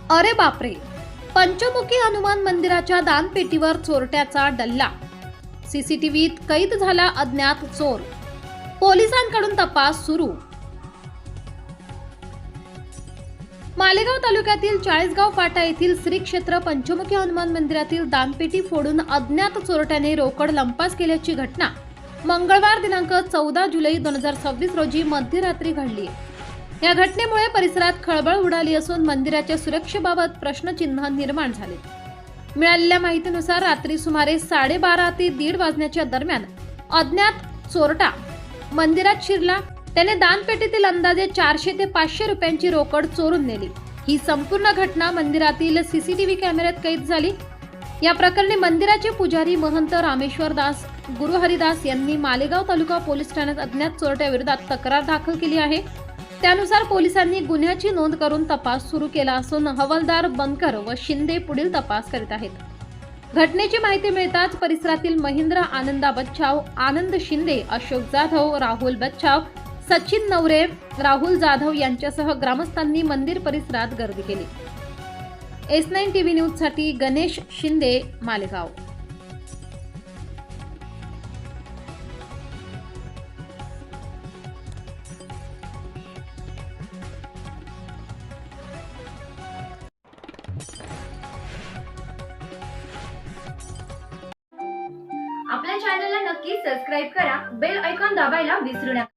अरे बापरे! पंचमुखी हनुमान मंदिराच्या दानपेटीवर चोरट्याचा डल्ला. सीसीटीव्हीत कैद झाला अज्ञात चोर. पोलिसांकडून तपास सुरू. मालेगाव तालुक्यातील चाळीसगाव फाटा येथील श्री क्षेत्र पंचमुखी हनुमान मंदिरातील दानपेटी फोडून अज्ञात चोरट्याने रोकड लंपास केल्याची घटना मंगळवार दिनांक 14 जुलै 2026 रोजी मध्यरात्री घडली. या घटनेमुळे परिसरात खळबळ उडाली असून मंदिराच्या सुरक्षेबाबत प्रश्नचिन्ह निर्माण झाले. मिळालेल्या माहितीनुसार रात्री सुमारे 12:30 ते 1:30 वाजण्याच्या दरम्यान अज्ञात चोरटा मंदिरात शिरला. त्याने दानपेटीतील अंदाजे 400 ते 500 रुपयांची रोकड चोरून नेली. ही संपूर्ण घटना मंदिरातील सीसीटीव्ही कॅमेऱ्यात कैद झाली. या प्रकरणी मंदिराचे पुजारी महंत रामेश्वर दास गुरुहरिदास यांनी मालेगाव तालुका पोलीस ठाण्यात अज्ञात चोरट्याविरोधात तक्रार दाखल केली आहे. त्यानुसार पोलिसांनी गुन्ह्याची नोंद करून तपास सुरू केला असून हवालदार बनकर व शिंदे पुढील तपास करीत आहेत. घटनेची माहिती मिळताच परिसरातील महेंद्र आनंदा बच्छाव, आनंद शिंदे, अशोक जाधव, राहुल बच्छाव, सचिन नवरे, राहुल जाधव यांच्यासह ग्रामस्थांनी मंदिर परिसरात गर्दी केली. S9 TV न्यूज साठी गणेश शिंदे, मालेगाव. आपल्या चॅनलला नक्की सबस्क्राइब करा. बेल आयकॉन दाबायला विसरू नका.